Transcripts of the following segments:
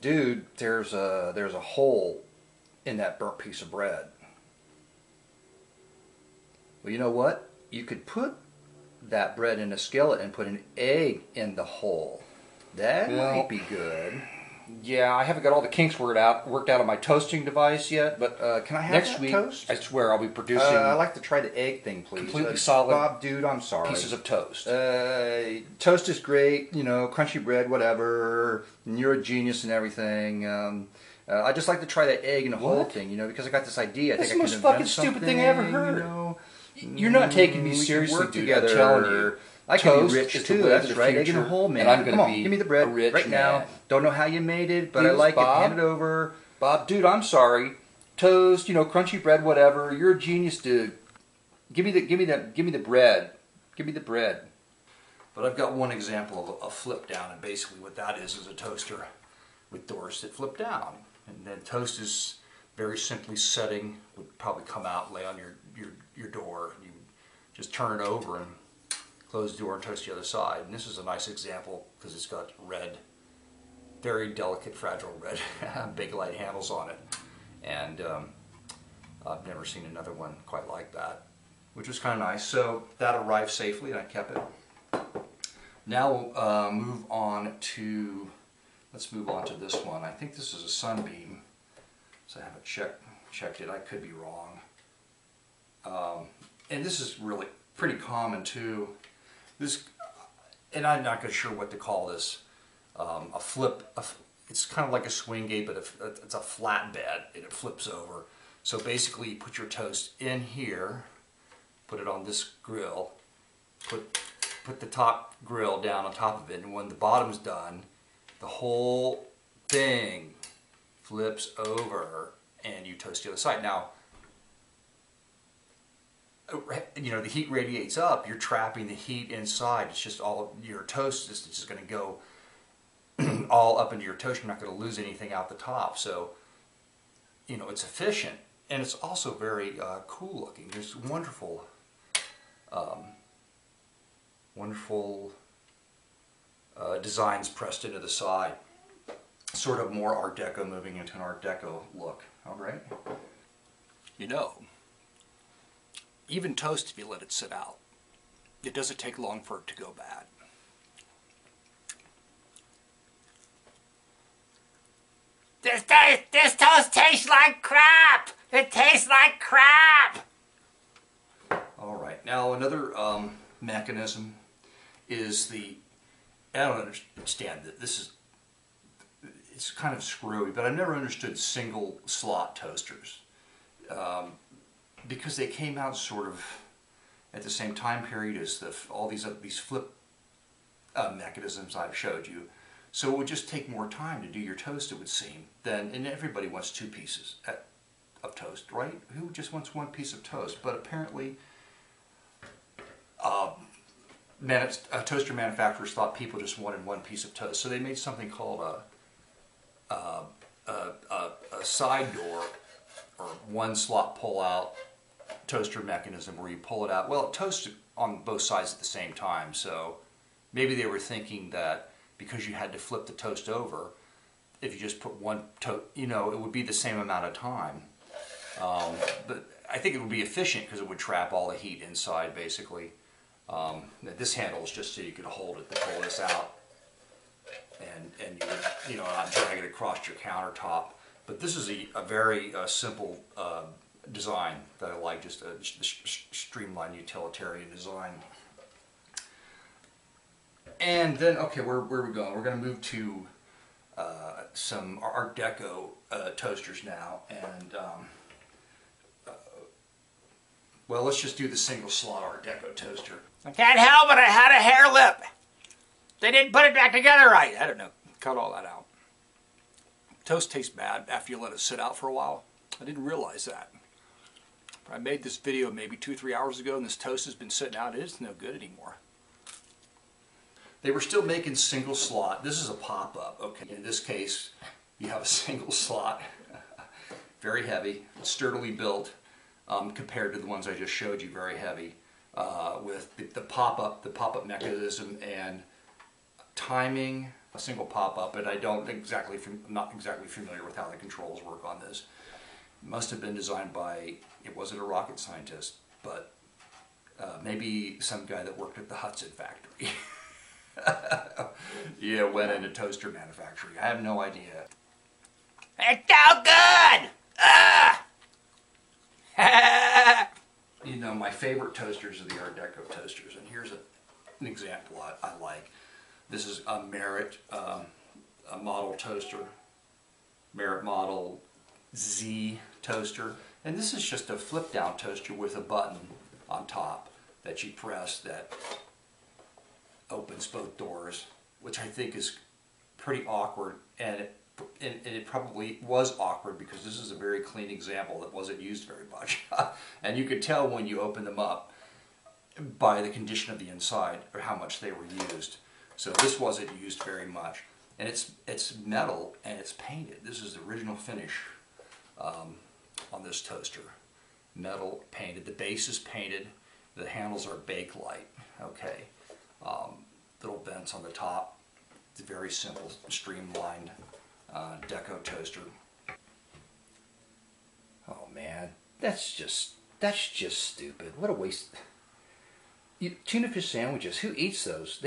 Dude, there's a hole in that burnt piece of bread. Well, you know what? You could put that bread in a skillet and put an egg in the hole. That might be good. Yeah, I haven't got all the kinks worked out on my toasting device yet, but Can I have next that week, toast? I swear I'll be producing I'd like to try the egg thing, please. completely solid Bob, dude, I'm sorry. pieces of toast. Toast is great, crunchy bread, whatever. And you're a genius and everything. I just like to try that egg and the whole thing, because I got this idea. That's I the think most I can fucking invent stupid thing I ever heard. You're not taking me we can seriously, work dude. together. I'm telling you. I can Toast be rich is the too. way That's of the right. Egg in future, the hole, man. and I'm gonna Come on, be give me the bread a rich right now. man. Don't know how you made it, but I Please, like Bob. it. Hand it over. Bob, dude, I'm sorry. Toast, crunchy bread, whatever. You're a genius, dude. Give me the bread. Give me the bread. But I've got one example of a flip down, and basically what that is a toaster with doors that flip down. And then toast is very simply setting, would probably come out, lay on your door. You just turn it over and close the door and toast the other side. And this is a nice example because it's got red, very delicate, fragile red, big light handles on it. And I've never seen another one quite like that, which was kind of nice. So that arrived safely and I kept it. Now we'll move on to, let's move on to this one. I think this is a Sunbeam, so I haven't checked it. I could be wrong. And this is really pretty common too. This, and I'm not sure what to call this. A flip. It's kind of like a swing gate, but it's a flat bed and it flips over. So basically, you put your toast in here, put it on this grill, put the top grill down on top of it, and when the bottom's done, the whole thing flips over, and you toast the other side. Now, the heat radiates up. You're trapping the heat inside. It's just all your toast is just going to go all up into your toast. You're not going to lose anything out the top. So, it's efficient, and it's also very cool looking. There's wonderful designs pressed into the side. Sort of more Art Deco, moving into an Art Deco look. All right. Even toast, if you let it sit out, it doesn't take long for it to go bad. This toast tastes like crap! It tastes like crap! All right, now another mechanism is I don't understand that it's kind of screwy, but I've never understood single slot toasters. Because they came out sort of at the same time period as all these flip mechanisms I've showed you. So it would just take more time to do your toast, it would seem, and everybody wants 2 pieces of toast, right? Who just wants 1 piece of toast? But apparently toaster manufacturers thought people just wanted 1 piece of toast. So they made something called a side door, or 1 slot pull-out toaster mechanism where you pull it out. Well, it toasts on both sides at the same time, so maybe they were thinking that because you had to flip the toast over, if you just put 1 toast, it would be the same amount of time. But I think it would be efficient because it would trap all the heat inside, basically. This handle is just so you could hold it to pull this out, and you would, not drag it across your countertop. But this is a very simple design that I like, just a streamlined utilitarian design. And then, okay, where are we going? We're going to move to some Art Deco toasters now, and well, let's just do the single slot Art Deco toaster. I can't help it, I had a hair lip. They didn't put it back together right. I don't know. Cut all that out. Toast tastes bad after you let it sit out for a while. I didn't realize that. I made this video maybe 2-3 hours ago, and this toast has been sitting out. It is no good anymore. They were still making single slot. This is a pop-up. Okay, in this case, you have a single slot, very heavy, sturdily built, compared to the ones I just showed you, very heavy, with the pop-up mechanism and timing a single pop-up, and I'm not exactly familiar with how the controls work on this. It must have been designed by, it wasn't a rocket scientist, but maybe some guy that worked at the Hudson factory. Yeah, went into toaster manufacturing. I have no idea. It's so good! You know, my favorite toasters are the Art Deco toasters, and here's an example I like. This is a Merit a model toaster, Merit Model Z toaster, and this is just a flip-down toaster with a button on top that you press that opens both doors, which I think is pretty awkward, and it probably was awkward because this is a very clean example that wasn't used very much. And you could tell when you open them up by the condition of the inside or how much they were used. So this wasn't used very much. And it's metal and it's painted. This is the original finish on this toaster. Metal painted. The base is painted. The handles are Bakelite. Okay. Little vents on the top. It's a very simple, streamlined Deco toaster. Oh man, that's just stupid. What a waste. Tuna fish sandwiches, who eats those?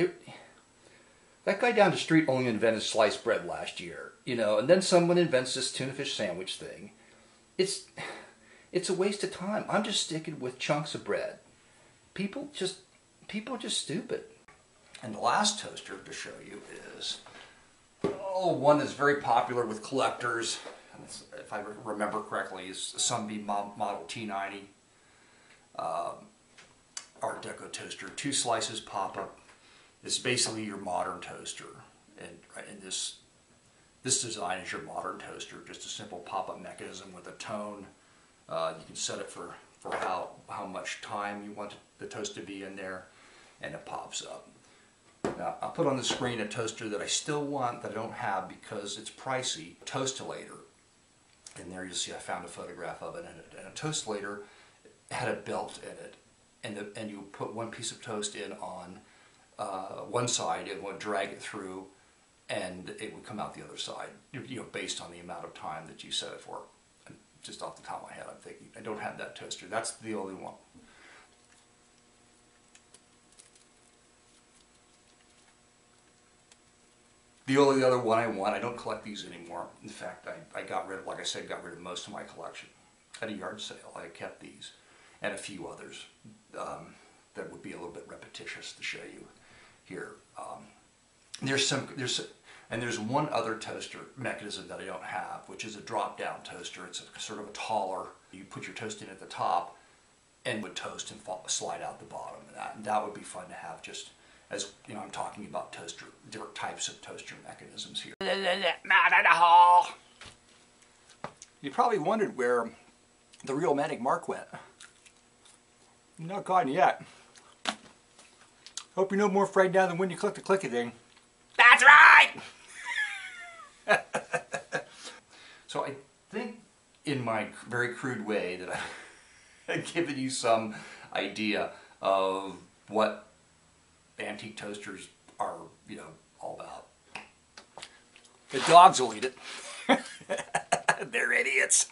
That guy down the street only invented sliced bread last year, you know, and then someone invents this tuna fish sandwich thing. It's a waste of time. I'm just sticking with chunks of bread. People are just stupid. And the last toaster to show you is one that's very popular with collectors. If I remember correctly, is the Sunbeam Model T90 Art Deco toaster. 2 slices pop up. It's basically your modern toaster, and this design is your modern toaster. Just a simple pop-up mechanism with a tone. You can set it for how much time you want the toast to be in there, and it pops up. Now, I'll put on the screen a toaster that I still want that I don't have because it's pricey. Toastolator. And there you see I found a photograph of it, and a Toastolator had a belt in it, and you put one piece of toast in on one side, it would drag it through, and it would come out the other side, you know, based on the amount of time that you set it for. And just off the top of my head, I'm thinking, I don't have that toaster. That's the only one. The only other one I want, I don't collect these anymore. In fact, I got rid of, like I said, got rid of most of my collection. At a yard sale, I kept these and a few others that would be a little bit repetitious to show you here. There's one other toaster mechanism that I don't have, which is a drop-down toaster. It's a sort of a taller. You put your toast in at the top, and would toast and slide out the bottom. And that would be fun to have, just as you know. I'm talking about different types of toaster mechanisms here. You probably wondered where the real Manic Mark went. Not gone yet. Hope you're no more afraid down than when you click the clicky thing. That's right! So I think in my very crude way that I've given you some idea of what antique toasters are, you know, all about. The dogs will eat it. They're idiots.